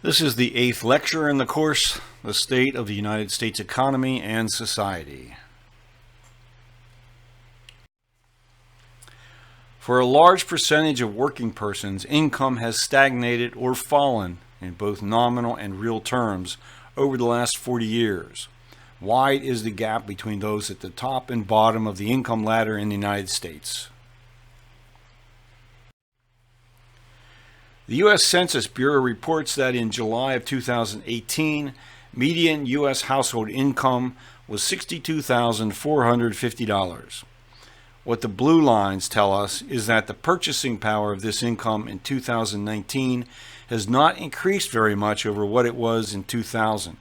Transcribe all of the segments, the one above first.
This is the 8th lecture in the course, The State of the United States Economy and Society. For a large percentage of working persons, income has stagnated or fallen in both nominal and real terms over the last 40 years. Wide is the gap between those at the top and bottom of the income ladder in the United States. The U.S. Census Bureau reports that in July of 2018, median U.S. household income was $62,450. What the blue lines tell us is that the purchasing power of this income in 2019 has not increased very much over what it was in 2000.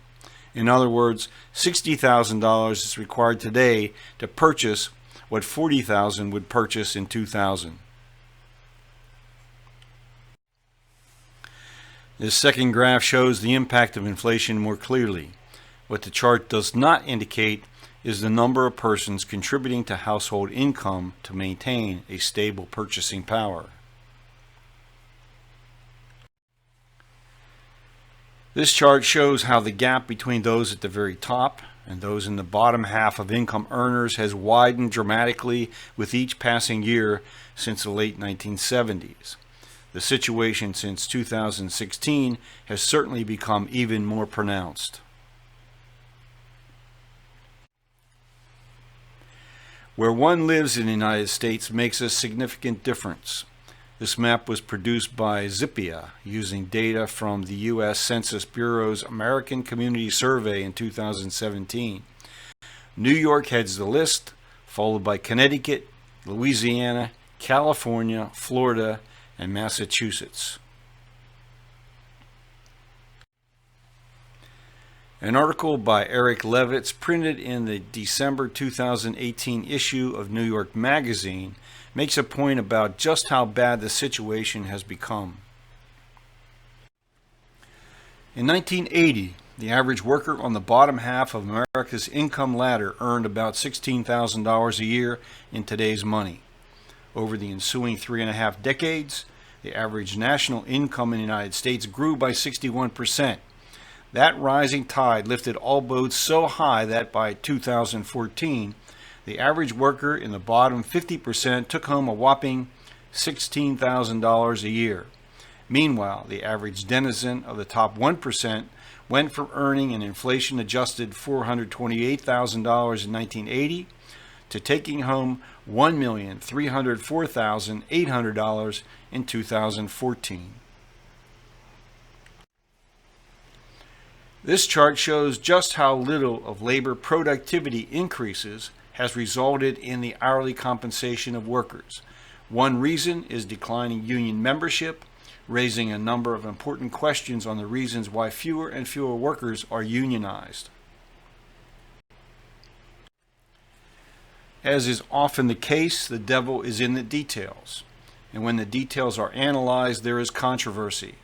In other words, $60,000 is required today to purchase what $40,000 would purchase in 2000. This second graph shows the impact of inflation more clearly. What the chart does not indicate is the number of persons contributing to household income to maintain a stable purchasing power. This chart shows how the gap between those at the very top and those in the bottom half of income earners has widened dramatically with each passing year since the late 1970s. The situation since 2016 has certainly become even more pronounced. Where one lives in the United States makes a significant difference. This map was produced by Zippia using data from the U.S. Census Bureau's American Community Survey in 2017. New York heads the list, followed by Connecticut, Louisiana, California, Florida, and Massachusetts. An article by Eric Levitz printed in the December 2018 issue of New York Magazine makes a point about just how bad the situation has become. In 1980, the average worker on the bottom half of America's income ladder earned about $16,000 a year in today's money. Over the ensuing 3.5 decades, the average national income in the United States grew by 61%. That rising tide lifted all boats so high that by 2014, the average worker in the bottom 50% took home a whopping $16,000 a year. Meanwhile, the average denizen of the top 1% went from earning an inflation-adjusted $428,000 in 1980 to taking home $1,304,800 in 2014. This chart shows just how little of labor productivity increases has resulted in the hourly compensation of workers. One reason is declining union membership, raising a number of important questions on the reasons why fewer and fewer workers are unionized. As is often the case, the devil is in the details. And when the details are analyzed, there is controversy.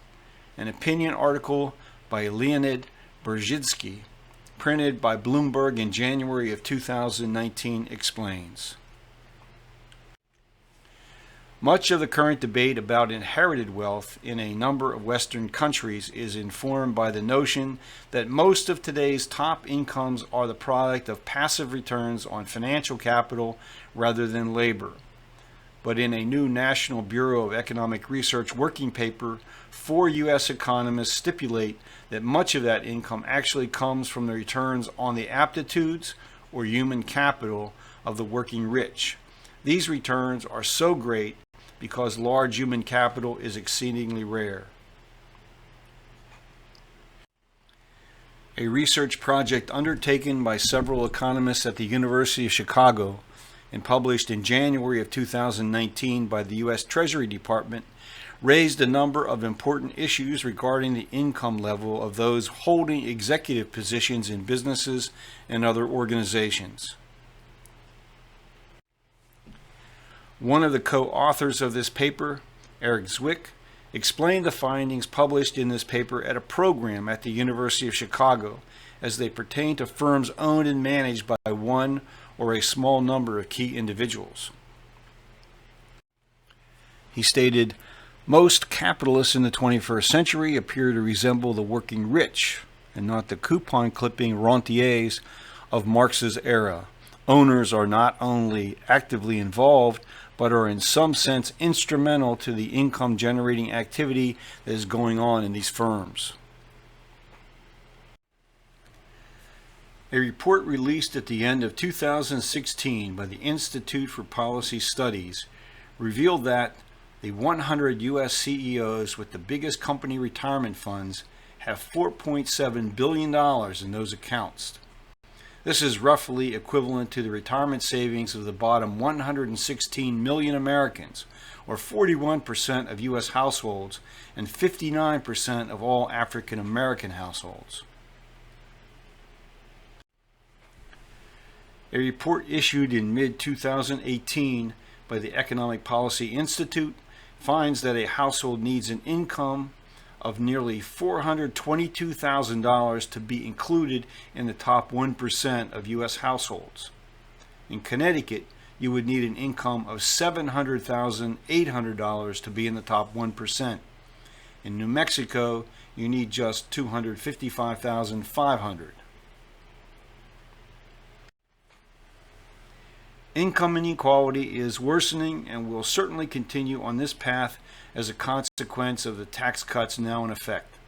An opinion article by Leonid Berzhidsky, printed by Bloomberg in January of 2019, explains. Much of the current debate about inherited wealth in a number of Western countries is informed by the notion that most of today's top incomes are the product of passive returns on financial capital rather than labor. But in a new National Bureau of Economic Research working paper, 4 U.S. economists stipulate that much of that income actually comes from the returns on the aptitudes or human capital of the working rich. These returns are so great because large human capital is exceedingly rare. A research project undertaken by several economists at the University of Chicago and published in January of 2019 by the U.S. Treasury Department raised a number of important issues regarding the income level of those holding executive positions in businesses and other organizations. One of the co-authors of this paper, Eric Zwick, explained the findings published in this paper at a program at the University of Chicago as they pertain to firms owned and managed by one or a small number of key individuals. He stated, Most capitalists in the 21st century appear to resemble the working rich and not the coupon-clipping rentiers of Marx's era. Owners are not only actively involved, but are in some sense instrumental to the income-generating activity that is going on in these firms. A report released at the end of 2016 by the Institute for Policy Studies revealed that the 100 U.S. CEOs with the biggest company retirement funds have $4.7 billion in those accounts. This is roughly equivalent to the retirement savings of the bottom 116 million Americans, or 41% of U.S. households and 59% of all African American households. A report issued in mid-2018 by the Economic Policy Institute finds that a household needs an income of nearly $422,000 to be included in the top 1% of U.S. households. In Connecticut, you would need an income of $700,800 to be in the top 1%. In New Mexico, you need just $255,500. Income inequality is worsening and will certainly continue on this path as a consequence of the tax cuts now in effect.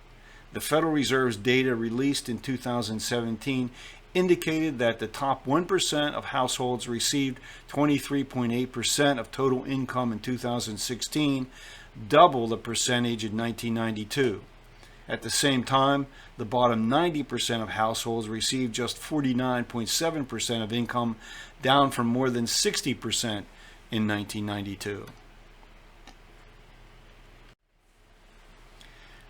The Federal Reserve's data released in 2017 indicated that the top 1% of households received 23.8% of total income in 2016, double the percentage in 1992. At the same time, the bottom 90% of households received just 49.7% of income, down from more than 60% in 1992.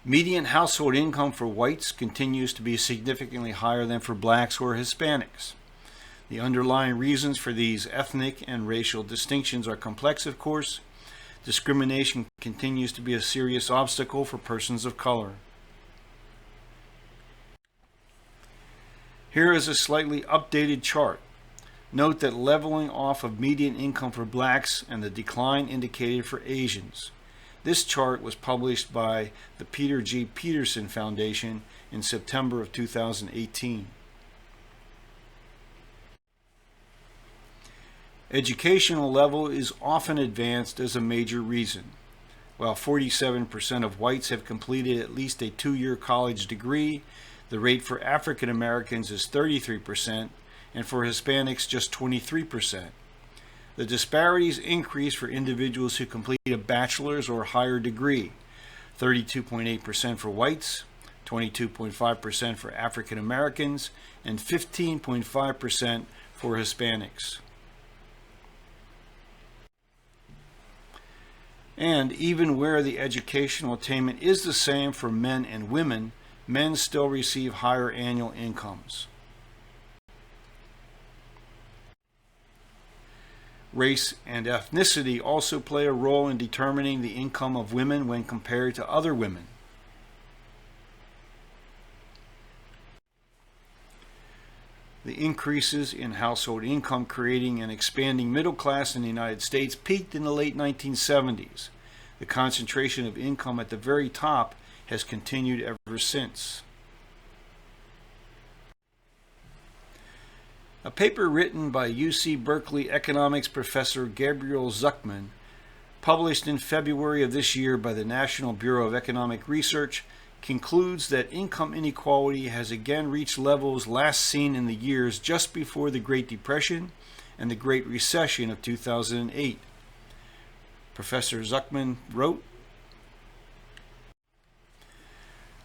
Median household income for whites continues to be significantly higher than for blacks or Hispanics. The underlying reasons for these ethnic and racial distinctions are complex, of course. Discrimination continues to be a serious obstacle for persons of color. Here is a slightly updated chart. Note that leveling off of median income for blacks and the decline indicated for Asians. This chart was published by the Peter G. Peterson Foundation in September of 2018. Educational level is often advanced as a major reason. While 47% of whites have completed at least a 2-year college degree, the rate for African Americans is 33%, and for Hispanics just 23%. The disparities increase for individuals who complete a bachelor's or higher degree, 32.8% for whites, 22.5% for African Americans, and 15.5% for Hispanics. And even where the educational attainment is the same for men and women, men still receive higher annual incomes. Race and ethnicity also play a role in determining the income of women when compared to other women. The increases in household income creating an expanding middle class in the United States peaked in the late 1970s. The concentration of income at the very top has continued ever since. A paper written by UC Berkeley economics professor Gabriel Zuckman, published in February of this year by the National Bureau of Economic Research, concludes that income inequality has again reached levels last seen in the years just before the Great Depression and the Great Recession of 2008. Professor Zuckman wrote,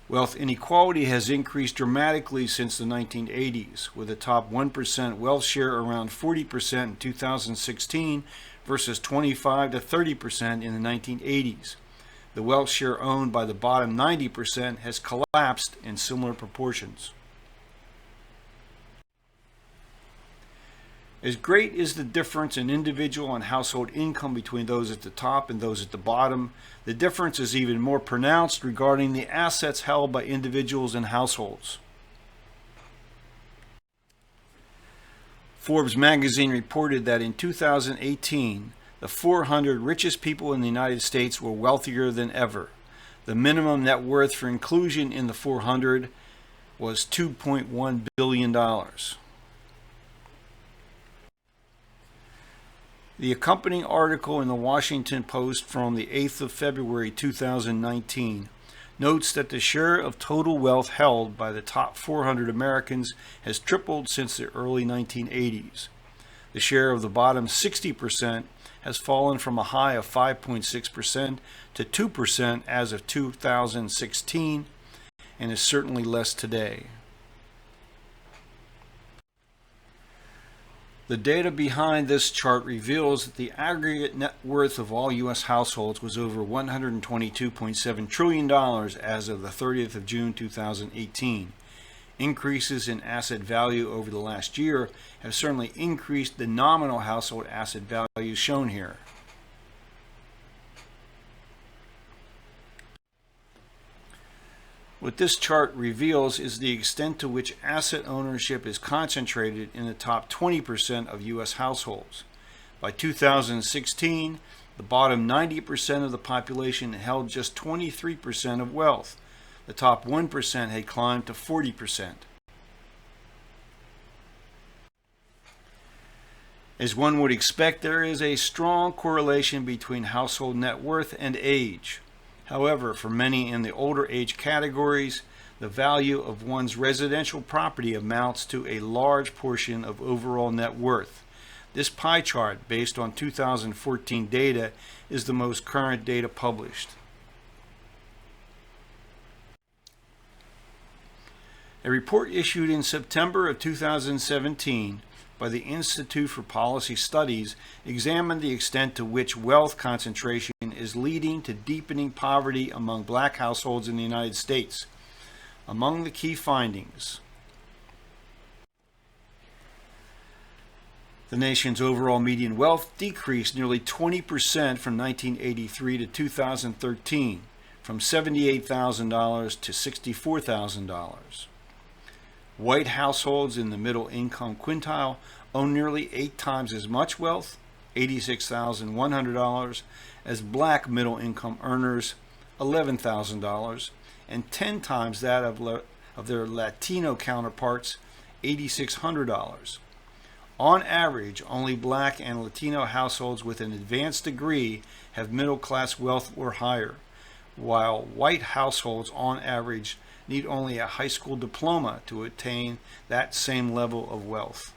"Wealth inequality has increased dramatically since the 1980s, with the top 1% wealth share around 40% in 2016 versus 25 to 30% in the 1980s. The wealth share owned by the bottom 90% has collapsed in similar proportions." As great is the difference in individual and household income between those at the top and those at the bottom, the difference is even more pronounced regarding the assets held by individuals and households. Forbes magazine reported that in 2018, the 400 richest people in the United States were wealthier than ever. The minimum net worth for inclusion in the 400 was $2.1 billion. The accompanying article in the Washington Post from the 8th of February 2019 notes that the share of total wealth held by the top 400 Americans has tripled since the early 1980s. The share of the bottom 60% has fallen from a high of 5.6% to 2% as of 2016, and is certainly less today. The data behind this chart reveals that the aggregate net worth of all U.S. households was over $122.7 trillion as of the 30th of June 2018. Increases in asset value over the last year have certainly increased the nominal household asset values shown here. What this chart reveals is the extent to which asset ownership is concentrated in the top 20% of U.S. households. By 2016, the bottom 90% of the population held just 23% of wealth. The top 1% had climbed to 40%. As one would expect, there is a strong correlation between household net worth and age. However, for many in the older age categories, the value of one's residential property amounts to a large portion of overall net worth. This pie chart, based on 2014 data, is the most current data published. A report issued in September of 2017 by the Institute for Policy Studies examined the extent to which wealth concentration is leading to deepening poverty among black households in the United States. Among the key findings, the nation's overall median wealth decreased nearly 20% from 1983 to 2013, from $78,000 to $64,000. White households in the middle income quintile own nearly 8 times as much wealth, $86,100, as black middle income earners, $11,000, and 10 times that of their Latino counterparts, $8,600. On average, only black and Latino households with an advanced degree have middle class wealth or higher, while white households on average need only a high school diploma to attain that same level of wealth.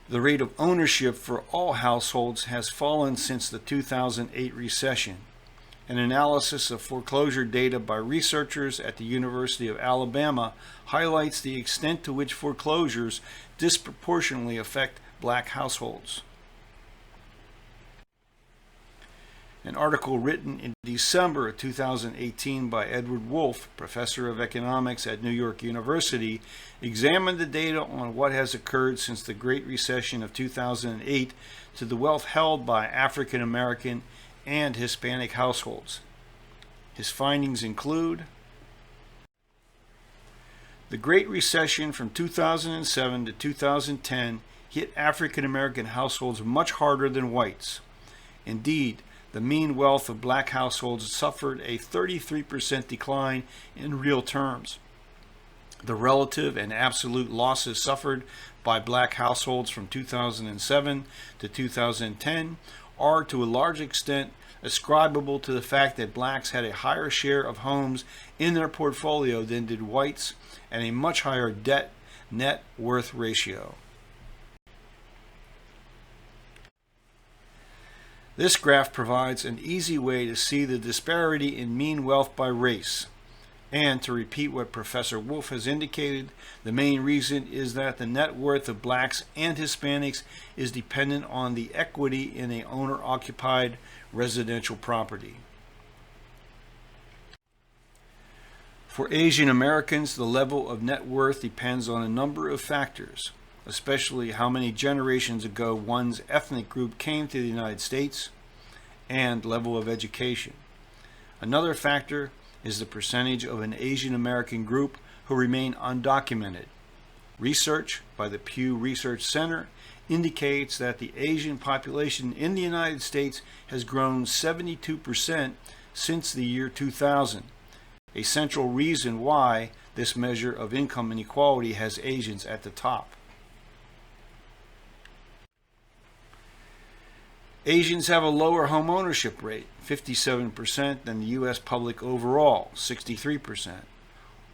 The rate of ownership for all households has fallen since the 2008 recession. An analysis of foreclosure data by researchers at the University of Alabama highlights the extent to which foreclosures disproportionately affect black households. An article written in December of 2018 by Edward Wolf, professor of economics at New York University, examined the data on what has occurred since the Great Recession of 2008 to the wealth held by African American and Hispanic households. His findings include: the Great Recession from 2007 to 2010 hit African American households much harder than whites. Indeed, the mean wealth of black households suffered a 33% decline in real terms. The relative and absolute losses suffered by black households from 2007 to 2010 are to a large extent ascribable to the fact that blacks had a higher share of homes in their portfolio than did whites and a much higher debt net worth ratio. This graph provides an easy way to see the disparity in mean wealth by race. And to repeat what Professor Wolf has indicated, the main reason is that the net worth of blacks and Hispanics is dependent on the equity in a owner-occupied residential property. For Asian Americans, the level of net worth depends on a number of factors, especially how many generations ago one's ethnic group came to the United States, and level of education. Another factor is the percentage of an Asian American group who remain undocumented. Research by the Pew Research Center indicates that the Asian population in the United States has grown 72% since the year 2000, a central reason why this measure of income inequality has Asians at the top. Asians have a lower home ownership rate, 57%, than the U.S. public overall, 63%.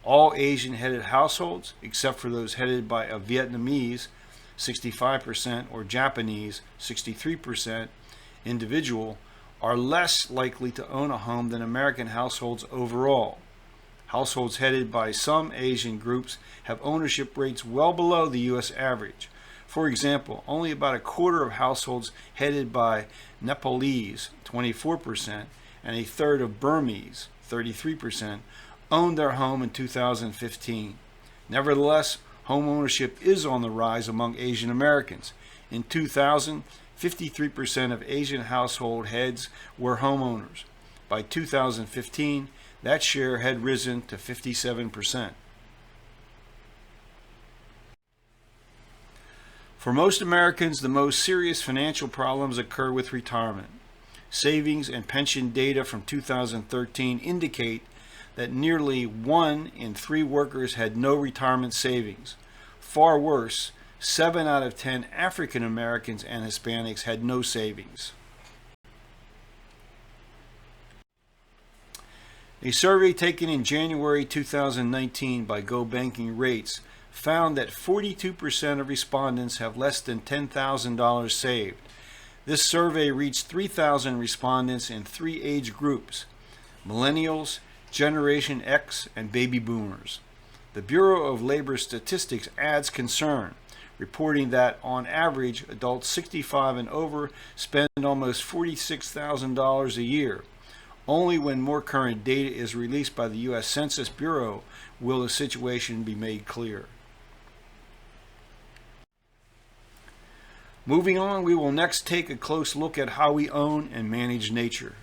All Asian-headed households, except for those headed by a Vietnamese, 65%, or Japanese, 63%, individual, are less likely to own a home than American households overall. Households headed by some Asian groups have ownership rates well below the U.S. average. For example, only about a quarter of households headed by Nepalese, 24%, and a third of Burmese, 33%, owned their home in 2015. Nevertheless, home ownership is on the rise among Asian Americans. In 2000, 53% of Asian household heads were homeowners. By 2015, that share had risen to 57%. For most Americans, the most serious financial problems occur with retirement. Savings and pension data from 2013 indicate that nearly 1 in 3 workers had no retirement savings. Far worse, 7 out of 10 African Americans and Hispanics had no savings. A survey taken in January 2019 by Go Banking Rates found that 42% of respondents have less than $10,000 saved. This survey reached 3,000 respondents in 3 age groups: millennials, Generation X, and baby boomers. The Bureau of Labor Statistics adds concern, reporting that on average, adults 65 and over spend almost $46,000 a year. Only when more current data is released by the U.S. Census Bureau will the situation be made clear. Moving on, we will next take a close look at how we own and manage nature.